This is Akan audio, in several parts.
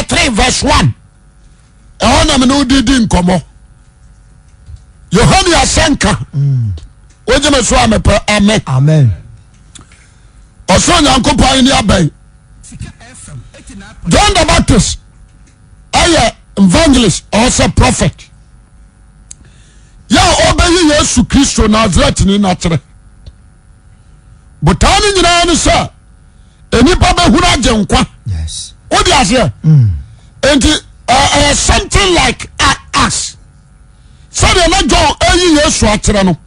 3 verse 1 ehona me no didi nkomo Yohane asenka wojeme so amepe amen amen oso nyankopon ni abai John the Baptist evangelist or say prophet ya obeyi Yesu Kristo Nazareth ni na kire botani nyina ni sa enipa be hura agenkwa yes odi ase enti something like us so the na John eyi Yesu akire no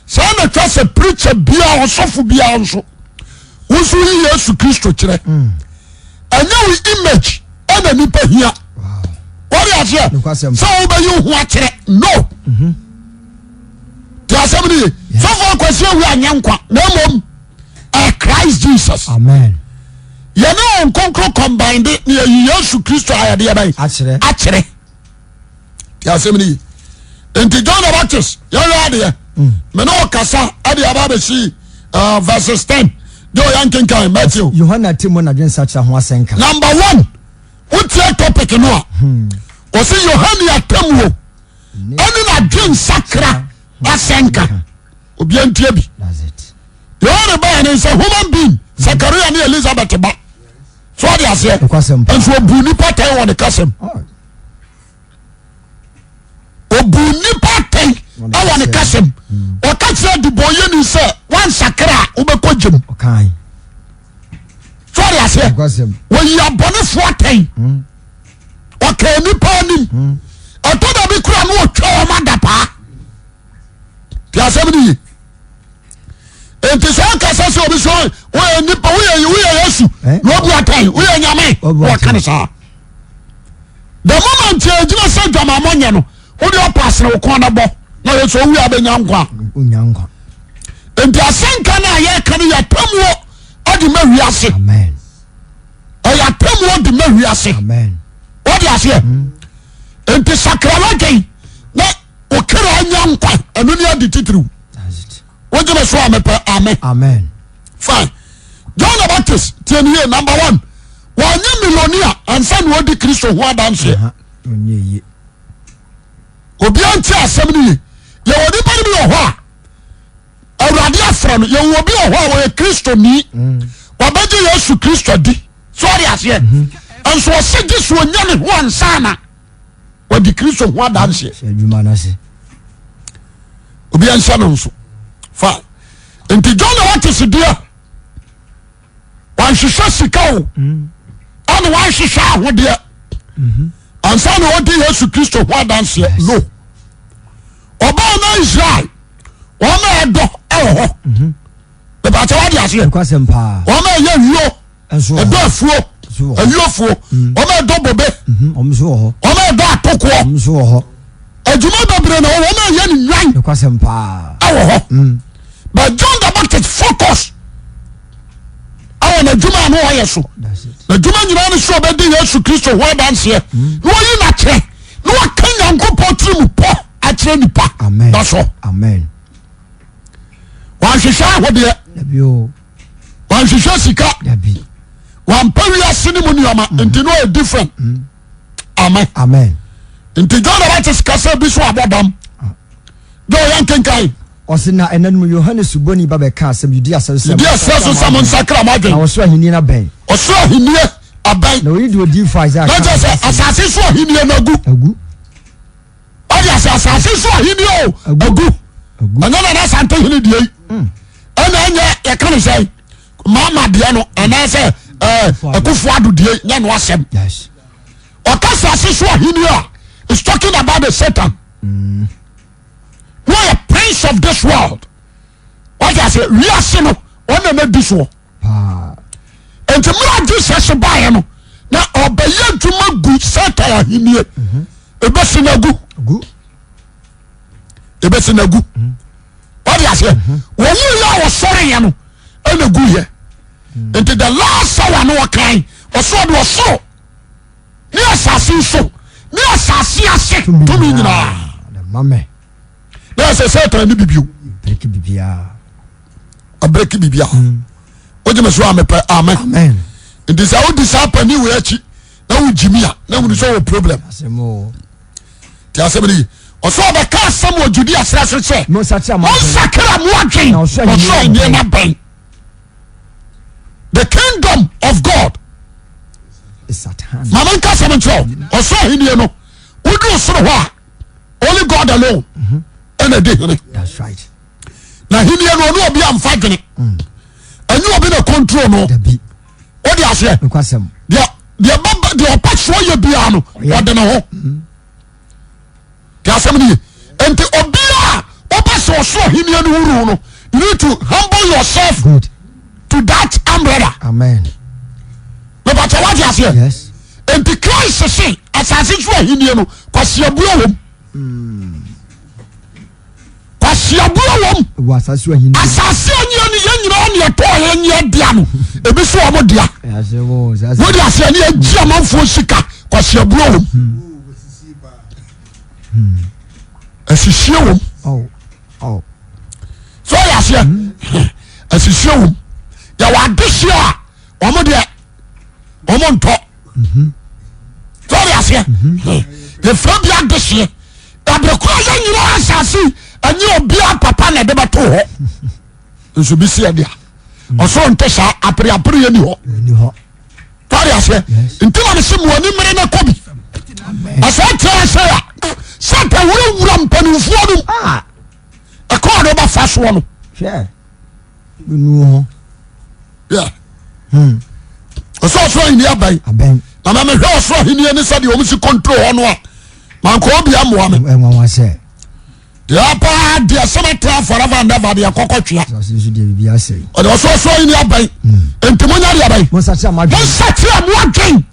so na twa se preacher bia osofo bia nso wosu yi Yesu Kristo kire anya we image ena nipa hia what is here so obeyi hu akire no ti asem ni so for kwase wi anyankwa na mom Christ Jesus amen you know konkro combined ni Yesu Kristo ayade ya bai akire ya semini enti John the Baptist ya yade me no kasa ade aba be si verses 10 do yankin kan Matthew Yohana timo na dwen sacha ho asenka number 1 what your topic no o se Yohana atamwo ene na dwen sakra asenka obi antie bi that's it Yohane ba na say human being Zachariah and Elizabeth ba so they are say and so buni patai won the kasem obuni patai I won the kasem o ka say the boy ni say one sakra obekọ jem okay so they are say when you are born for ten okay ni pa nim o da bi kura no otwa o madapa ti asem ni enti so kasa so obi so we nipa we Yesu no bu atai we nyame o kan sa the moment you just say jama monye no o dey pass na ko na bo na Yesu wi abenya nkwa onyankwa enti asenka na ye kan ya tamuo odi ma wiase amen o ya tamuo di ma wiase amen o di ase enti sakralagai na o kra nyankwa enu ni adi titru what do you say amen amen fine John the Baptist tieniye number 1 wanye millionaire ansa no di Kristo ho adanse onye obi anti asem ni ye wodi pa ni ho a awurade afra no ye wo bi ho a wo Kristo ni wabaje Yesu Kristo di so ari ase anso osedi so onyane ho ansana wodi Kristo ho adanse adwuma na se obi ansa no nso fine enti John the Baptist dia wan hwehwe sika o ana wan hwehwe ahode ansa na odi Yesu Kristo ho adanse no oba na Israel wona edo eho be ba tawa dia se kwasempa wona ye wio edo afuo ayuofuo wona edo bobe omso ho wona edo atoko omso ho adwuma babre na wona ye ni nwan kwasempa awo but John the Baptist focus awo na adwuma no ho yeso na adwuma nyina no so be di Yesu Kristo ho adanse no yi na kire no kan Yankopɔn tirim po akire nipa amen that's all amen wa hwehwe ahode dabio wa hwehwe sika dabi wa mpawi asene mu nioma enti no different amen amen enti John the Baptist kasa bi so abodam do yankenkai osina enanum Yohane suboni babeka asem yudi asese yudi asese samon sakra madwen na oso ahini na ben oso ahini aban na we do D5 Isaac na just asase so ahini na agu odi asase so ahini o agu anana na sante hini die ana anya ya kan say mama de no ana say akufu adu die nya no asem yes okasa asase so ahini a is talking about the Satan why a prince of this world what I say we are sin on na di so and to me Jesus buy no na obeye ntuma gu Satan ahini ebesinagu what I say when you are sorry no ena gu here into the last hour no kan oso ni asase so ni asase ase to me nyina mame there's a Satan ni bibio break bibia a break bibia o je me so amen amen it is how this happen ni we achi na wo jimia na wo so problem asemo ti asebiri oso be ka sam o Judea sra so se mo sakra mo adwen oso nye na ban the kingdom of God is Satan mama nka sam ncho oso ahini no wodu soro ho a only God alone and a day that's right na hini no no obi amfa dwene anyu obi na control no o di ase nkwasem the baba the opaso ye bia no ode no ho ti asem ni enti obi a opaso so hini no wuru no you need to humble yourself good to that umbrella amen no but what you say yes enti Christ say asase so hini no kwasiabuo wom kwasiabuo wom wasase ahini asase onye ni yenyina ne to yenye dia no ebi so omo dia asemo sase wo dia se ne agia manfo sika kwasiabuo wom asisi wom oh so ya se asisi wom ya wa dehye a omo de omo nto so ya se ye fra bia dehye abreko yenyina asase anyi obi papa na de beto ho nso bi se dia oso ntesa apre ye ni ho tari ase ntima ne simu ani mere na kobi asa tira se ya sata wura mpanimfo no akọ do ba fa so no hwe benu ho yeah oso ni abai na ma me hwe oso hini ni se de o musi control ho no a man ko obi amoa me enwa se ya pa dia semetra forever and ever dia kokotwea so su de bibia sei o de oso ni abai entimo nya de abai mo sakra mo adwen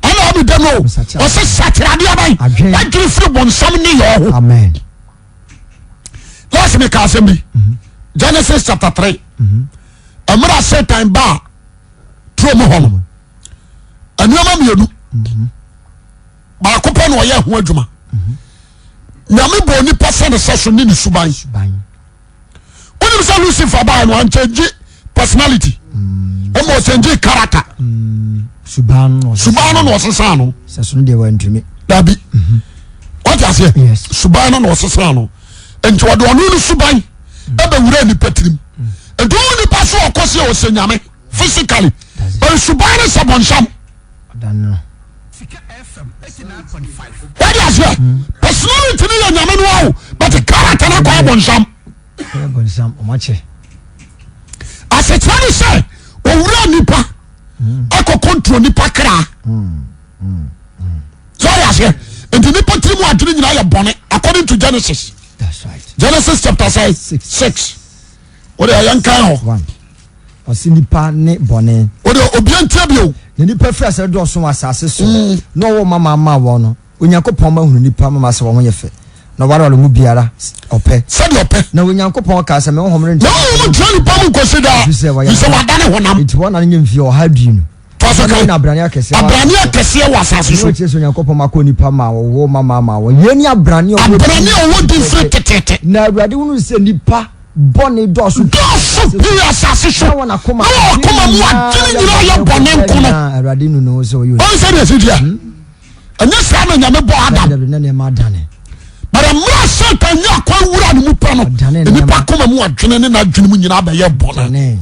ana obi de no o se sakra de abai adwen free bonsam ni yo ho amen let's make assembly Genesis chapter 3 amra Satan ba tromo hono anuama mienu ba ko pe no ye ho adwuma nyame bo ni person session ni suban woni se Lucifer ba no change personality o mo change character suban no sesa no session de wantumi dabi what you say yes suban no sesa no enti wode ono ni suban e be wura ni patirim enti woni paso okosi o senyame physically but suban no sabonsham dan what you say personality ni nyame no awo but character na kwa bonsham o mache asetani say owura nipa eko control nipa kra so ya say enti nipa tirimu adwene nyina ya bone according to Genesis. That's right. Genesis chapter 6. What are you kan ho? 1. Osinipa ne bone. What are obiantia bio? Ne nipa fra se do so asase so. No wo mama wo no. Onyankopon ma hunu nipa mama se wo yefe. Na ware wale mu biara ope. Se de ope. Na onyankopon ka se me homre nti. No mo jani pa mo consider. You say wadane honam. It won an nyemfi o hadu no. Paso kan abrani akese. Abrani akese wo asase so. No che so onyankopon ma ko nipa ma wo mama wo. Yeni abrani o wo different tete. Na awurade hunu se nipa bone dosu bi asase so. Na koma mu adini nyira ya bone nkono. Awurade nu no so yo. On say dey see dia. Anya sa na nyame bo Adam. Na ma dane. But a more Satan ya kwa wura ni mu pa no. Nipa koma mu adwene ne na adwene mu nyina ba ye bone.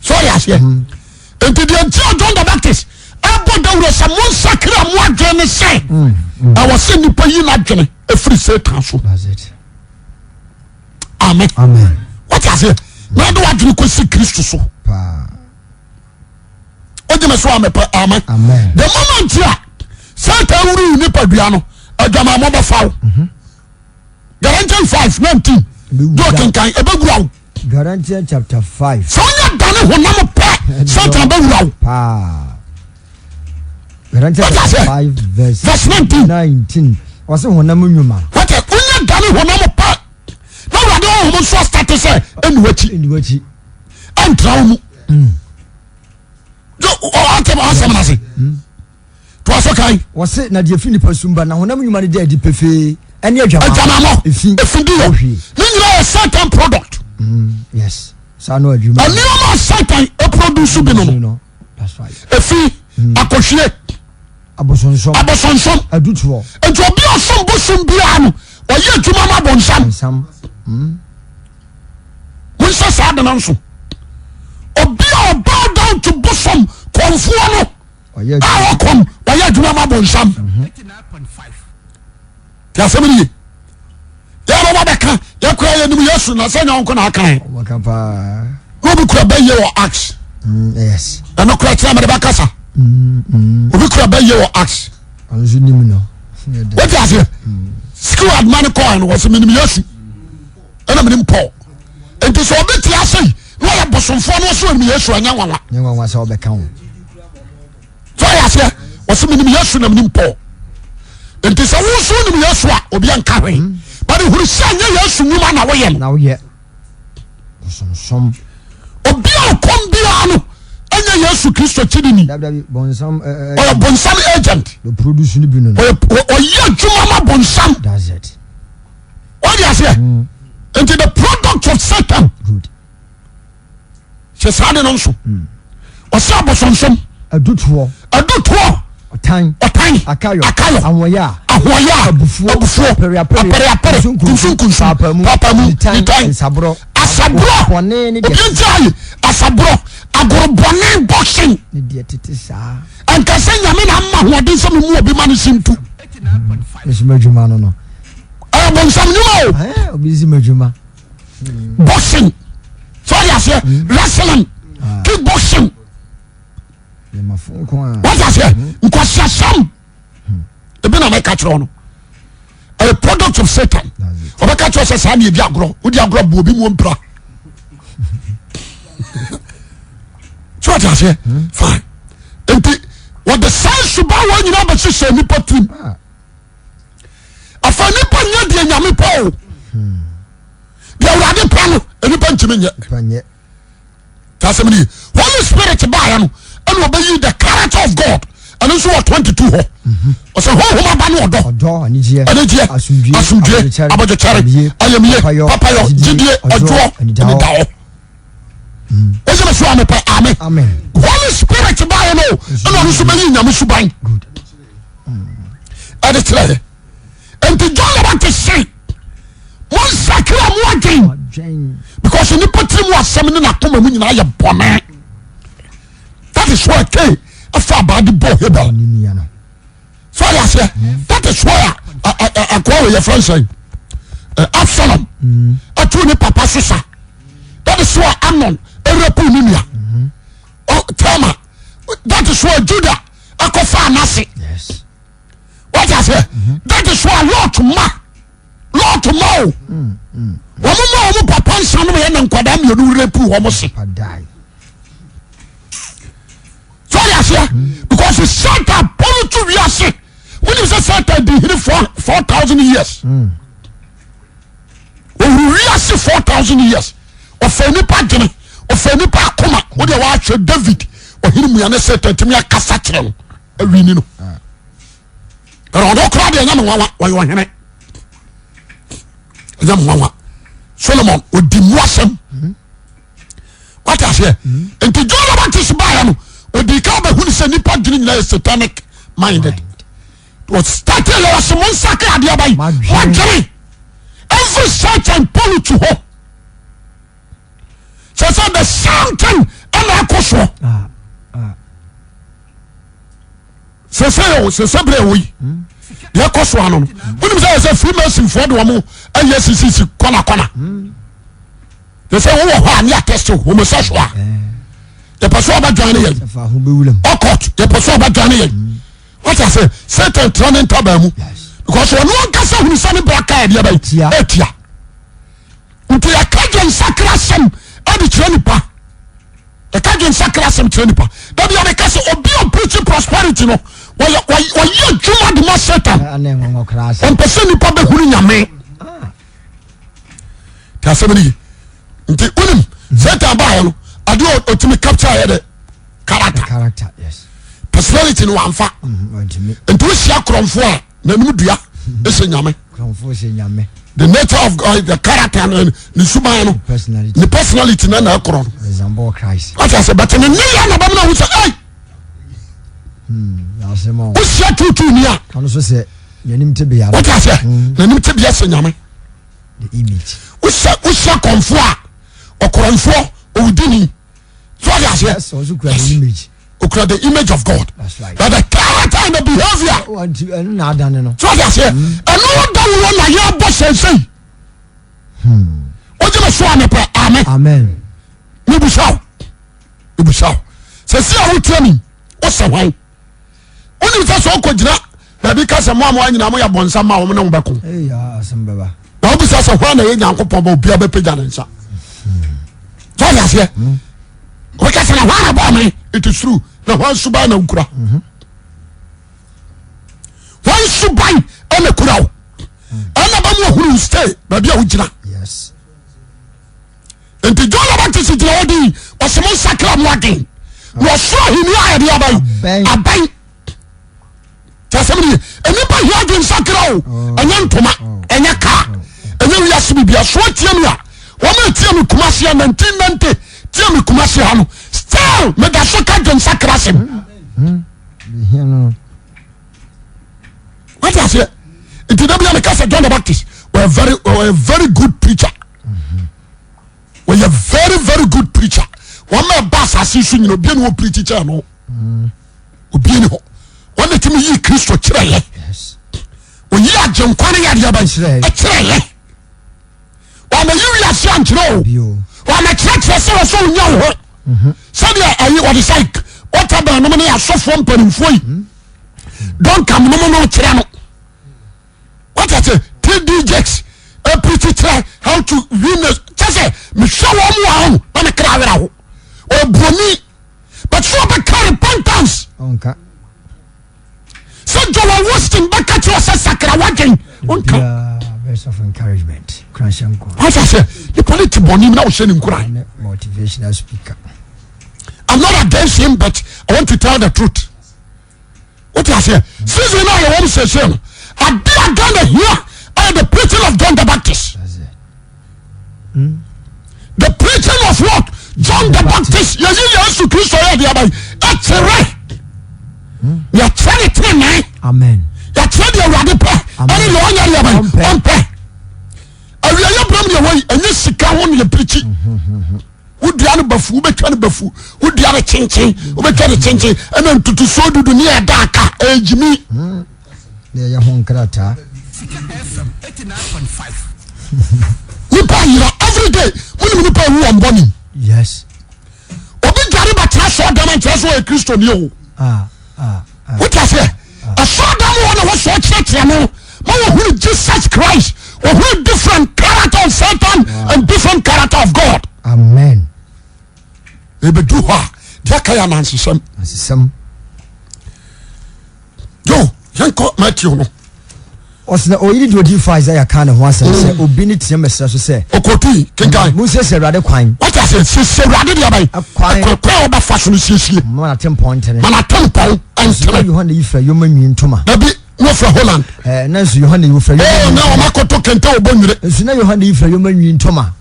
So ya say. Enti the John the Baptist abo da wura samon sakra mu adwene say. I was saying nipa yi na adwene e free Satan so. That's it. Amen. Amen. What you say? Na do adwene ko si Kristo so. Pa. Ojeme so amen. Amen. The moment ya Satan wuru nipa bia no adwama mo ba fawo. Galatians 5:19. Do kan ebegura. Galatians chapter 5. So nya dane honam pe Satan ebegura. Pa. Galatians 5 verse 19. Was honam nwuma. What nya dane honam pe. Na wade o mo so start say eniwachi. Antra mu. Jo o atem asem na se. To aso kai. Was na de fini pasumba na honam nwuma de adi pefe. Eni adwama. Adwama. Efindi yo. Ni nyira Satan product. Yes. Sa no adwuma. Ani o Satan e produce bi no. That's right. Efi akohwie abosonsom adutuo enti obi osom bosom bia no oye adwuma ma bonsam munsa sa de nanso obi o bow down to bosom konfuo no oye adwuma ma bonsam 89.5 tiasemini ya ba beka ya kura ya nim Yesu na sanya onko na akan wakapa obi kura ba ye wo ax yes na kura tia me ba kasa obi kura ba ye wo ax anzu nim no what is it school adman call no was me nim Yesu na me nim Paul enti so obi tia sei no ya bosomfo no so nim Yesu anya wanwa sa obeka wo so ya se was me nim Yesu na me nim Paul enti so wo so nim Yesu a obi anka hwe but who sanya Yesu nyuma na woye bosomsom obi a kom bia no anya Yesu Kristo chidini bonsam bonsam agent the produce ni bi no oye juma ma bonsam that's it what do you say into the product of Satan good she said no so o sa bosomsom adutuo otan akayo ahoya abufuo apere kunsun papa mu titan sabro bone ni de asabro agorobone boxing ni de tete sa anka se nyame na ma hoden so me mu obi ma no simtu 89.5 esi madwuma no bonsam nyuma obi esi madwuma boxing sorry I say wrestling kickboxing le mafun ko what I say nkwasiasam ebe na make catch on a product of Satan oba catch us say na ebi agro odi agro bo obi mu mpra so what I say fine enti what the signs should buy when you know but say ni potim afani pa nya de nyame pa ya urade pa no eni pa ntimi nye tasemni Holy Spirit ba ya no and obey the character of God and also 22 ho o say ho ba no odo anije asundue abojechare ayemye papa yo jidie ojo ani dawo o say so am pa amen Holy Spirit ba ya no and also be nyame suban good adetre and to John about to say one sakra mo again because ni potrim wasem ni na koma mu nyina ya bone. That is why after about the boy Hebel. So I say that is why I call your friend say Absalom. I told the papa sister. That is why Amnon Erepunia. Oh Tama. That is why Judah Akofa Nasi. Yes. What I say? That is why Lord to Mo. Woman papa son me and Kwadam you repu almost die. Because the Satan pulled to Yasi. When you say Satan be here for 4,000 years. When we Yasi 4,000 years. Of any pagina, of any pakuma, when you watch David, or him we are Satan to me a cassatron. A winning. But I don't cry the young why you want him. Young Solomon would demotion. What I say? And to John about this Bayam. The Kaaba who is a nipa dream is satanic minded. Was started as someone sacred by one dream. Every Satan pull to hope. So the Satan and I could so we. The Akoswano. When you say a Freemason for the woman, and yes, it's corner. They say, oh, I'm test homosexual. The person about joining you. Occult, the person about joining you. What I say, Satan turning tabamu. Because when one person who is on the black idea by Etia. Until a Cajun sacrasem, and the Trenipa. The Cajun sacrasem Trenipa. That be a case of being preaching prosperity. No, why you Juma the most Satan? One person in public who in me. Tassamani. Until Unim, Satan Bayon. I do ultimate capture the character, yes. Personality no one fa. And to see a cromfoa, Namubia, is in Yame. The nature of God, the character and the Subano, the personality, and the Quran. Resemble Christ. What I said, but in the million of them, who say, Asemo. Wo sia tutu ni a. Ono so se nanim te bia. What I say? Nanim te bia se nyame. The image. Wo sia konfo a okoronfo owudini. So what I say? Yes, also create the image. Okra the image of God. That's right. But the character and the behavior. Oh, and na dane no. So what I say? And no da wo na ya bo sensei. Oje me so amepa. Amen. Amen. Nibusaw. Se si a wo training. O se wan. Oni se so ko gira. Ba bi ka se mo amwa nyina mo ya bonsa ma wo ne wo beko. Eh ya sembaba. Ba obi se hwa na ye nyankopon ba obi abepeja ne nsa. So ya se. O ka se na hwa na ba me. It is true. Na hwa suba na ukura. Hwa suba e na kura wo. Ana ba mo huru stay ba bia wo gira. Yes. Enti John the Baptist gira odi o se mo sakra mo agen. No so hini ayade abai. Tasemri eni ba hi agen sakra o. Enya ntoma, enya ka. Enya wi asibi bia so tiam ya. Wo ma tiam kumase 1990 tiam kumase ha no. Still me da so ka agen sakra sem. What I say? Enti da bia me ka say John the Baptist were a very good preacher. We a very good preacher. One man bass as you know, be no preacher channel. Obi ho. One that me yi Christo chire. Yes. When you are John Kwani ya ba chire. E chire. One me you ya si antro. One me church so nya ho. So there ayi what is like. What about no money so from penfo yi. Don't come no chire no. What I say? TDJs a preacher try how to win a just me show one na me kra wera ho. Or brony, but so be carry repentance. Okay. So Joel Weston back at your sakra wagen. Verse of encouragement. Christian. What I say, the political boni now sending cry. Motivational speaker. I'm not against him, but I want to tell the truth. What I say, since you know your own session, I did again here and the preaching of John the Baptist. That's it. The preaching of what? John the Baptist, you see, Christ already about it's a right. You're trying to man. Amen. You're trying to radical. Any lawyer, you're on pay. I really bring your way and you see, come on, you preach. Would the other buff, who be trying to buff, would the other changing, who be trying to change, and then to so do the near dark age me. There, your home crata. 89.5. You pay every day when you pay one money. Yes. Obi jari ba tra so dam and so a Christian you. What I say? A so dam one was so church no. Man who Jesus Christ, or who different character of Satan and different character of God. Amen. They be do ha. Dia kaya nansi sem. Asem. Yo, yanko Matthew no. Osna oyiri do di fa Isaiah kan ho asem say obi ni tie mesra so say okoti kenkai mu se rade kwan what I say rade dia bai kwan oba fashion siesie man atem point ne man atem point and Yohana yifra yoma nwi ntoma na bi no fra Holland na so Yohana yifra yoma na o makoto kente obonwire so na Yohana yifra yoma nwi ntoma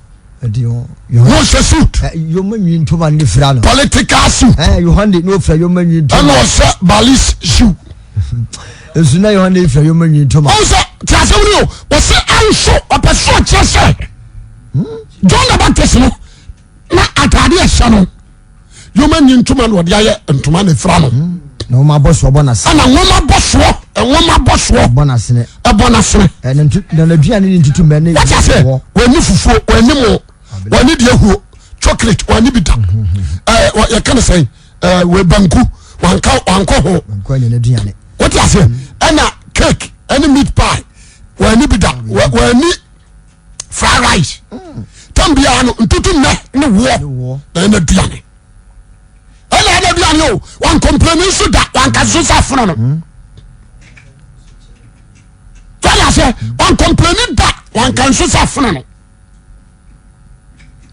edio no se suit yoma nwi ntoma ni fra no political suit Yohana no fra yoma nwi ntoma no se balis shoe Ezuna Yohana ifra yoma nwi ntoma also tiasewuri o wo se anso opeso chese John the Baptist no na atade ehya no yoma nwi ntoma no de aye ntoma ne fra no na ma boss obonase ana woma bosso obonase ne na aduane ni ntutu mene wani fufu wani mo wani de ahuo chocolate wani bita ya kana say we banku wanko ho kwani na aduane what you say ana cake any meat pie wani bita wani fried rice tambia no ntutu ne wo na aduane ana aduane o wan complain so da wan ka so safro no tell say wan complain da wan kan so safro no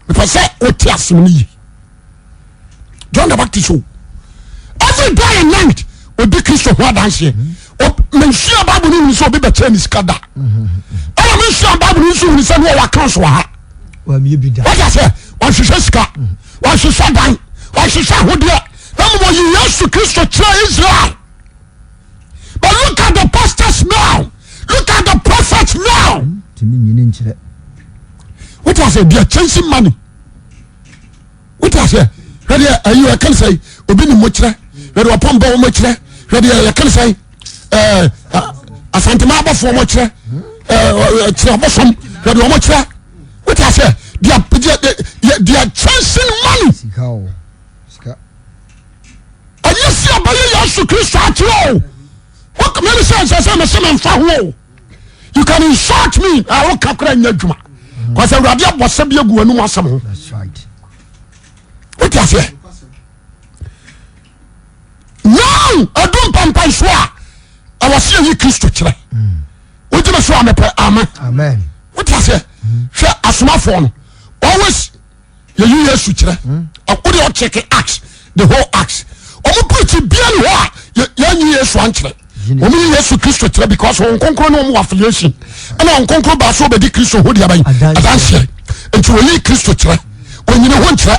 because say o ti asumni John the Baptist show every day and night o be Christ ho dance here o mention Bible ni so be Chinese kada ana mention Bible ni so ni say no wa kan so ha wa mi bi da what I say wan hwehwe sika wan hwehwe dan wan hwehwe hodie na mo yi Yesu Christ try Israel But look at the pastors now. Look at the prophets now. What I say? They are chasing money. What I say? Ready? I can say. Obi ni mochre. Ready? Upon bo mochre. Ready? I can say. Asante ma abofo mochre. Abosom. Ready? Mochre. What I say? They are chasing money. And you see a Yesu Christ at you. What many sense I say? You can insult me. I will capture you. Because I rather was some young one. That's right. What you say? No, I don't pump I swear. I was seeing you Christ today. What you say? Amen. Amen. What you say? Share a smartphone. Always you use it. I put your check acts, the whole acts. I'm put it beyond what you use one check. Omi Yesu Kristo tire because on konkro no mo affiliation and on konkro ba so be di Kristo ho dia ban adanse enti oni Kristo tire onyine ho ntire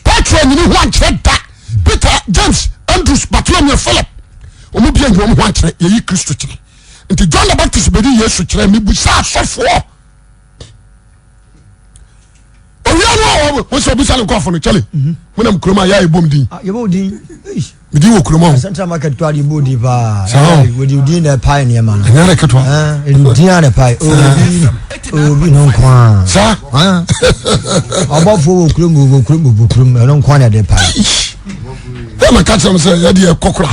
Petro onyine ho ntire da Peter James Andrews Bartholomew Philip omo bia nyom ho ntire ye Kristo tire enti John the Baptist be di Yesu tire mi bu sa sofo what's your business for Charlie? When I'm Kroma, ya boom din. You boom din. With you, Kroma. Central Market to the body bar. Would you dinner pioneer man? Another cut one. Dinner pie. Oh, be no quan. Sir, about 4 Krum, I don't quite the pie. Then I catch them say, dear cockra.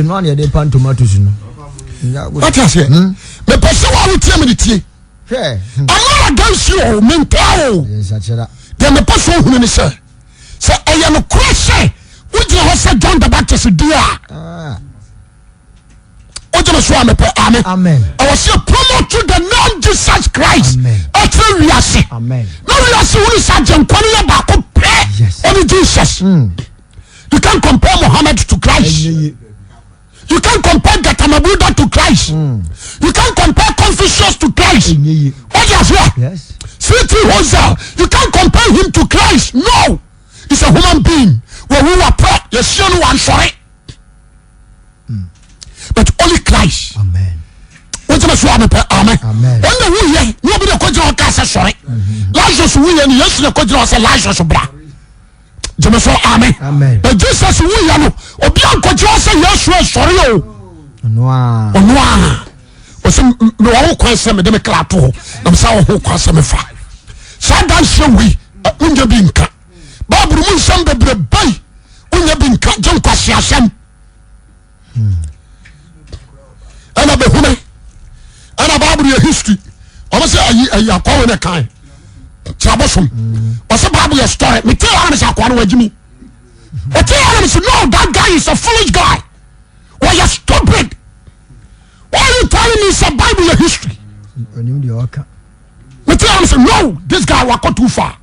None of the pan tomatoes. What I say? The person will tell me the tea. I'm not against you, mental. Then the person who say, I am a Christian. Would you have John the Baptist, dear? Amen. I was here promote to the non-Jesus Christ. Amen. No, we are seeing Sergeant Konya Bako pray only Jesus. You can't compare Muhammad to Christ. You can't compare Gatamabuda to Christ. You can't compare Confucius to Christ. What do you say? Yes. C.T. Hozel, you can't compare him to Christ. No. He's a human being. Well, we were proud. Yes, you know, I'm sorry. But only Christ. Amen. What do you say? Amen. Amen. When the we here, nobody could do a sorry. Lazarus, we and yes, the could do a Lazarus. Amen. Amen. But Jesus, we are Obian could just say yes, sorry. Noir. Was no whole question, Madame Clapo. I'm sorry, who question me five. Sadan show we, when you being cut. Barbara Munson, the bay, when you been cut, John Cassian. And a behume, and a Barbara history. I must say, I are calling a kind. Troublesome. What's a Bible story? Me tell you, I'm going to Jimmy. I tell you, no, that guy is a foolish guy. Why you stupid? Why are you telling me it's a Bible history? Me tell you, no, this guy will go too far.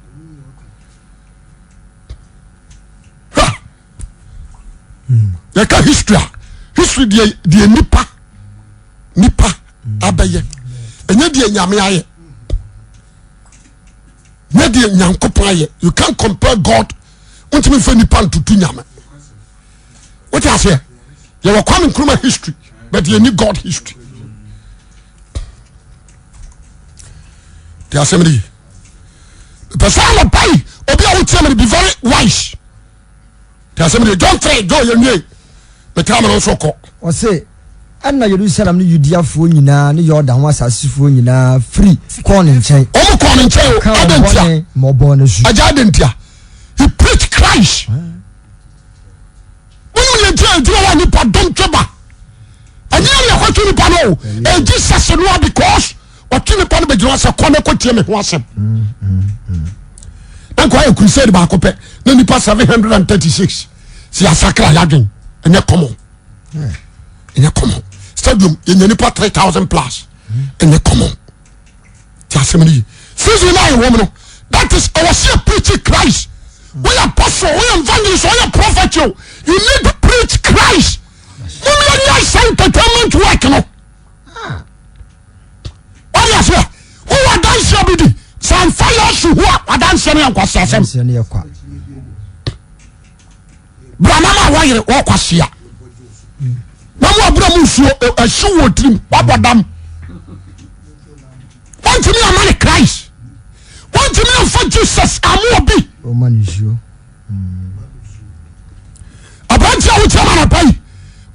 Like a history. History, the nipa, abaye. And yet, the nyamiaye. You can't compare God to nyame. What I say? You were coming from history, but you need God history. The assembly. The person of pay, Obia would tell me to be very wise. The assembly, don't trade, go your name. The time also call. Or say, and now you said I'm you dear phone, you know, you're down was as phone, you know, free corn and chain. Oh, corn and chain, I more bonus. I didn't hear. He preached Christ. When you tell you don't trouble. And you are watching the panel. And Jesus said, no, because what can the panel be just a corner to me was him. Then quite a crusade back up. Then he passed 736. See a sacred lagging. And you come on. And you come on. Stadium in the Nipa 3,000 plus. And you come on. Testimony. Since you know a woman, that is our sheer preaching Christ. We are apostle, we are evangelist, we are prophet. You need to preach Christ. You need nice entertainment work, you know. What do you say? Who are dancing with you? Some fires who are dancing in Kwasasem. Brahma, why you walk was here? Mama Bramu nsuo ehye wo tirim wabodam wantimi amane Christ wantimi amfa Jesus amobi o manisuo abanti awo tiama na pai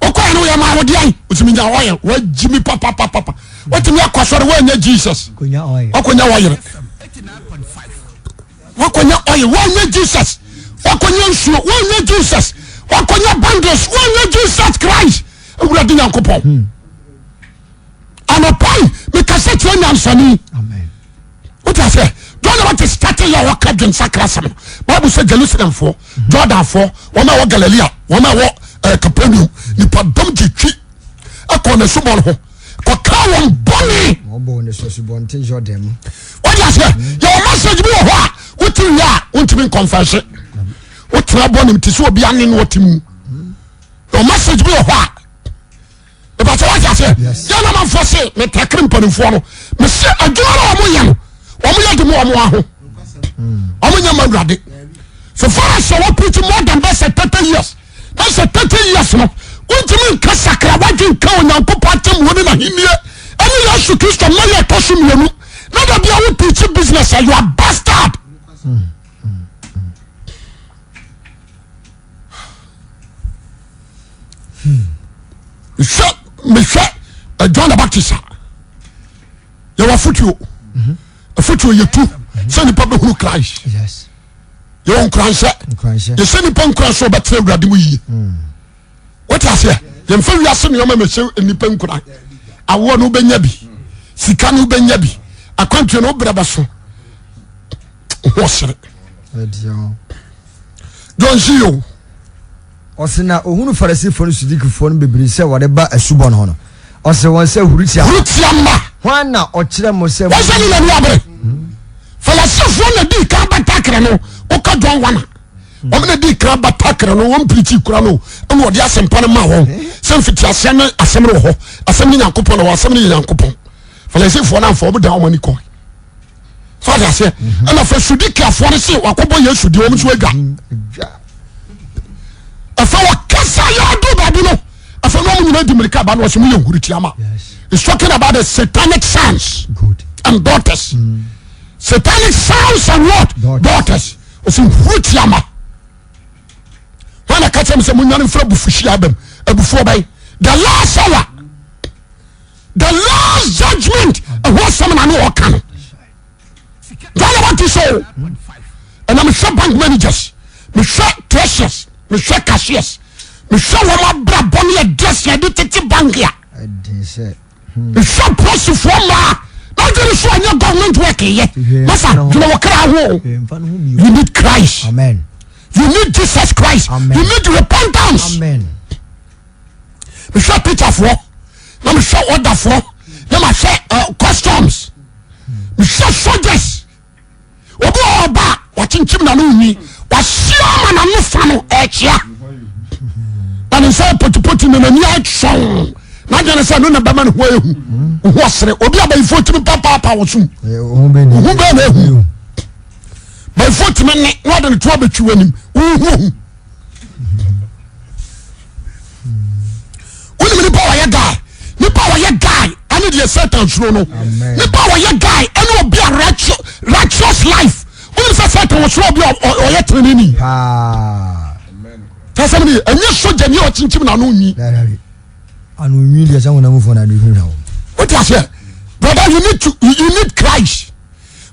okoya no ya ma wodi ai otimi nya oil wajimi papa watimi akwasore wanya Jesus konya oil okonya oil 89.5 wakonya oil wanya Jesus wakonya nsuo wanya Jesus wakonya bundles wanya Jesus Christ ewurade Nyankopon anapai mikase ti onyansani amen what I say don't want to start your work at Sakrasam Bible say Jerusalem for Jordan for wama wo Galilee wama wo Capernaum ni padom titwi akona subon ho ko kawon boni obo ne so subonte Jordan what I say your message be ho a wuti ya wuntimi confess wutra boni mtisi obi ane no wotim your message be ho a but what I say yana man for say me takrim panimfo no me se adwara omo yam omo yade mo omo aho omo nyama ndade so far as you preach more than that 30 years that's 30 years no untimi nka sakra wadwe nka onyankopɔ atem woni na himie ani Yesu Kristo na ye toso mienu na da bia wo preach business you are bastard John the Baptist you were futuo futuo you too send the public who Christ yes you on Christ you send the pon Christ so better urade mu yi what I say you fa wi ase no me se ni pen kura awo no benya bi sika no benya bi akwantu no braba so ho sere John Gio osina ohunu Farisifo no Sidikifo no bebiri se wode ba asubon ho no ose won se hurutia ma wana okire mo se wose ni na ni abre Farisifo na di ka batakre no o ka John wana o me di ka batakre no won preach kura no e mo de asempa no ma ho se mfiti ase na asem ro ho asem ni Nyankopon no asem ni Nyankopon Farisifo na mfo obuda o mani ko Father say ana fa Sidikifo no se wakobo Yesu di o mso agwa afa wakasa ya do babilo afa no mu nyina di mirika ba no so mu yehuru tiama it's talking about the satanic sons and daughters satanic sons and what daughters it's in tiama when I catch them say mu nyane fra bufushi abam abufu bay the last hour the last judgment and what some na no kan don't want to say and I'm sure bank managers me sure treasurers me sure cashiers me sure woman bra boni address ya de tete bank ya me sure plus for ma na just so anya government work ye masa you know kra ho you need Christ amen you need Jesus Christ amen. You need repentance amen me sure picture for na me sure order for na me sure customs me sure soldiers obo oba wachinchim na no nyi wasiama na nufa no echia and say poti na ni action na jana say no na bama no ho ehu ho sere obi aba ifo timi papa wo sum ho be na ehu ba ifo timi ne no de to abetwi wanim hu oni me power ya guy ni power ya guy ani the Satan suro no ni power ya guy ani obi a righteous life oni say Satan wo suro obi o ya trenini tasami enye soja ni o chinchim na no nyi anu nyi dia sanwo na mu fo na do hira o what you say brother you need Christ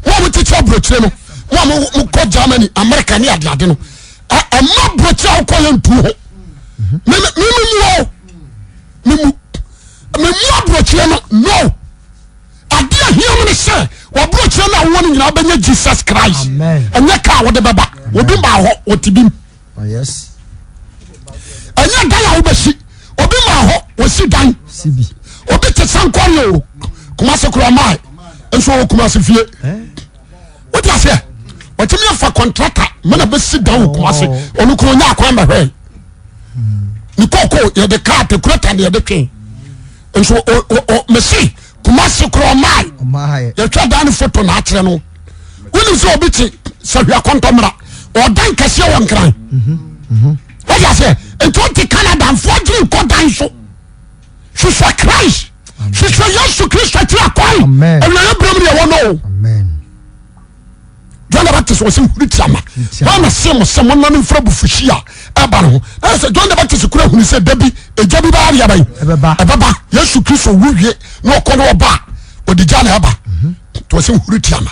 what we teach you broche no mo ko Germany America ni ade no e ma broche o ko yan tu ho me broche no ade ahia me say wo broche na wo ni nyina benya Jesus Christ enye ka wo de baba obi ma ho otibim oh yes anya dan ya obeshi obi ma ho wosi dan sibi obi te sankoro kuma se kura mai enso kuma se fie what you say what me for contractor mana be sit down kuma se onu kuro nya akwan ba hwe ni koko ye de car te kura tan ye de twen enso me si kuma se kura mai ye twa dan photo na akere no woni so obi ti se hwa kontomra o dan kase won kran what you say e to ti Canada for dream ko dan so so so se huri tiama wana se mo se mo nan fra bufuhia eba no na se John the Baptist kura huni se dabi eja bi ba ya ban ebeba Yesu Kristo wuwie na okono oba odija na eba to se huri tiama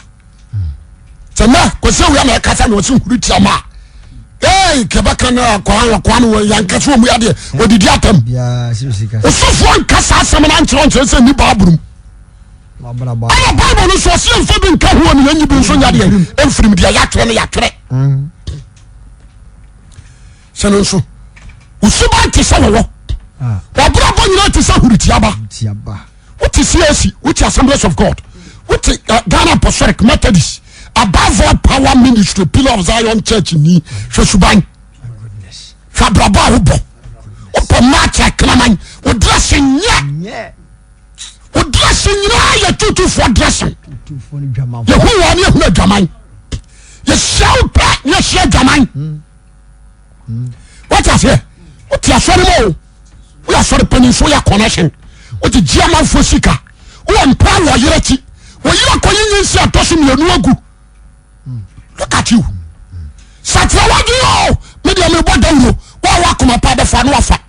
se na ko se wuya na kasa na se huri tiama kebaka na kwa no yanka so mu ya de odidi atam ya sirusika osofo nkasa asam na nkyerɛ se ni baabrum aya Bible no so se mfa bi nka ho ne yanyi bi nso nya de emfirim de ya twere ne ya twere se no nso usuba ti se wo wabra bo nyina ti se huritiaba what is CAC which Assemblies of God what Ghana Apostolic Methodist above all power ministry Pillar of Zion Church ni hwesuban fabraba wo bo opo match aklaman wo dressing nya wo dressing nya ya tutu for dressing ye hu wa ne hu adwaman ye shout pa ye share adwaman what is here what you sorry mo we are sorry penin so ya connection what the German for sika wo empower wo yerati wo yira koyin nsi atoso mienu agu. Look at you. Satra wadu me de me bodam wa kuma pa de fa no afa.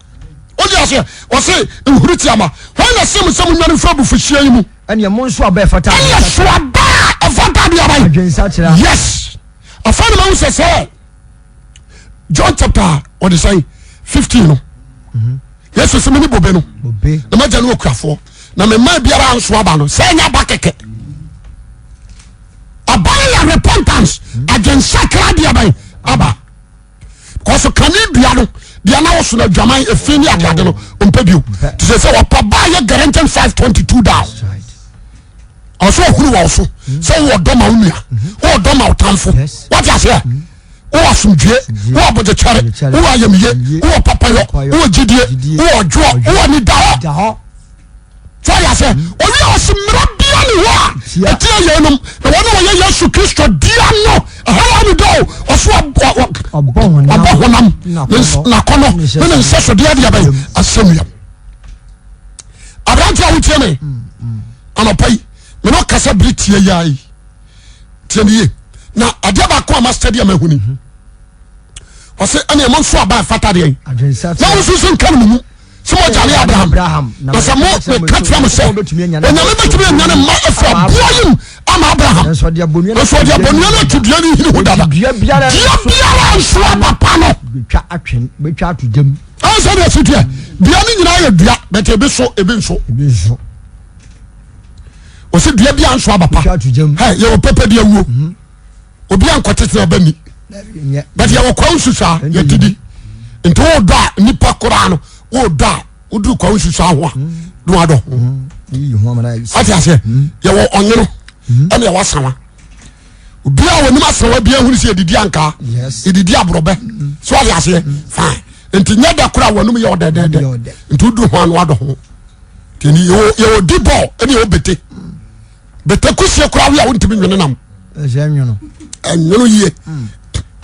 Odi ase o se nhuritiama. When na sem nyane fra bu fuhia yi mu. Ene mo nso aba fata. Ene so aba afata bi aba. Adwensa kira. Yes. Afana ma unse say John chapter what is say 15 no. Yes so me ni bobe no. Bobe. Na ma janu okuafo. Na me ma biara anso aba no. Say nya ba keke. Abaya repentance against sacred diabai aba because can you do no dia na wo so na dwaman efini agade no ompebio to say what abaya Galatians 5:22 down also huru wo so say wo do ma unua wo do ma utamfo what you say wo asumdue wo abodechare wo ayemiye wo papayo wo gidie wo ojo wo ni daho so ya say owi osmra bia ni wa etia yenum na wona wo Yesu Kristo dia no hala ni do oso abahonam na kono na nseso dia dia bai asemia abranti a wutie me anopai me no kasa britie yai tieniye na adia ba ko ama stadium ahuni o se ane mo so aba fata de na wo so nkan mu Somo jale Abraham. Na samo me katwa mo se. Onyame betumi nyane ma efra boyim ama Abraham. So dia bonu na tudua ni hiri ho dada. Dia biara nso papa no. Betwa atudam. Anso de situa. Dia ni nyina ye dua, bete ebe nso. O se dua bia nso papa. Hey, ye o pepe dia wuo. Obi ankotete abani. But ye wo kwa nsusa ye didi. Nto o da nipa kora no. O da udu kwa nsusu ahwa do ado ati ase ye wo onyero ene ye wasawa obi a woni masawa bia hunu se edidi anka edidi abrobe so ali ase fine enti nya da kura wonum ye odede enti udu ho anu ado ho teni ye odi ball ene ye bete kusie kura wi a wontimi nwene nam enwono ye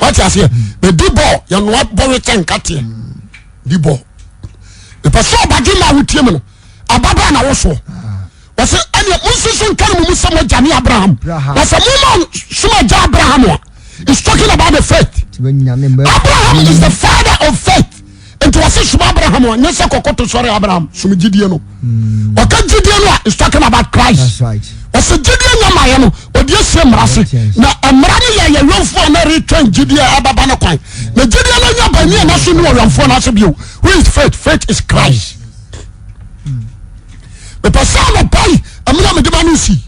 ati ase be di ball ye no abore tenkate di ball the person badima wutie me no ababa na wo so wo se ene munsusu nkan mu musamo jani Abraham wo se mu suma ja Abraham is talking about the faith. Abraham is the father of faith. Into was suma Abraham nyese kokoto sorry Abraham sum gidie no waka gidie no is talking about Christ. That's right. Was gidie nyama ye no odi esemrase na amra ne ye yonfo na return gidie ababa no kwan na gidie no nya bani na so no yonfo na so bio. Who is faith? Faith is Christ. The person of pai amna me deba no si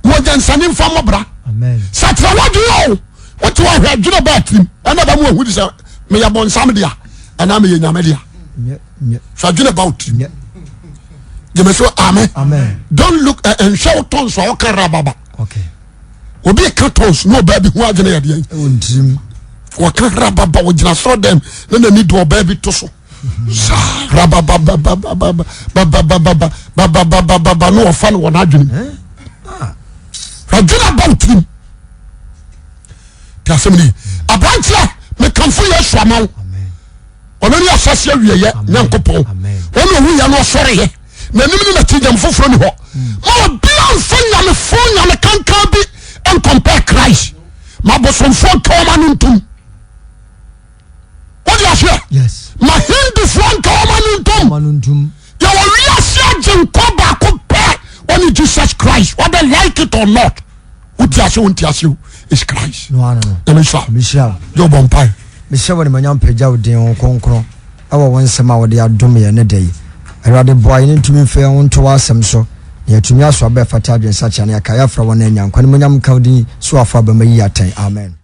mo jansane mfa mobra. Amen. Satra wadu what you are dwuna batrim ana ba mo hu di sa me ya bonsam dia ana me ye nyame dia. So dwuna about. You may say amen. Amen. Don't look and show tons for karababa. Okay. Obi cartons no baby who agena ya dia. Wa karababa o jina so dem na need do baby to so. Rababa no fan won adwene. Adwena about him. Tasemni abrantia me kamfo Yesu amaw. Amen. Onani asase awieye nyankopon. Ono hu ya no sore ye. Na nim na tijam foforo ni ho. Ma bia mfa nyame fo nyame kankan bi and compare Christ. ma bosomfo kawma no ntom what you say yes ma hindifo kawma no ntom ya wo wiase agyenko ba ko pe on Jesus Christ whether like it or not what you say won't you is Christ no me sha yo bompai me sha woni manyam pagya odin konkron awo wonsema wo de adom ye ne dai awade boy ne ntumi fe wonto wasem so ye tumi aso aba fata adwen sacha ne akaya fra wona nyankwa ne manyam kawdi so afa ba mayi atan amen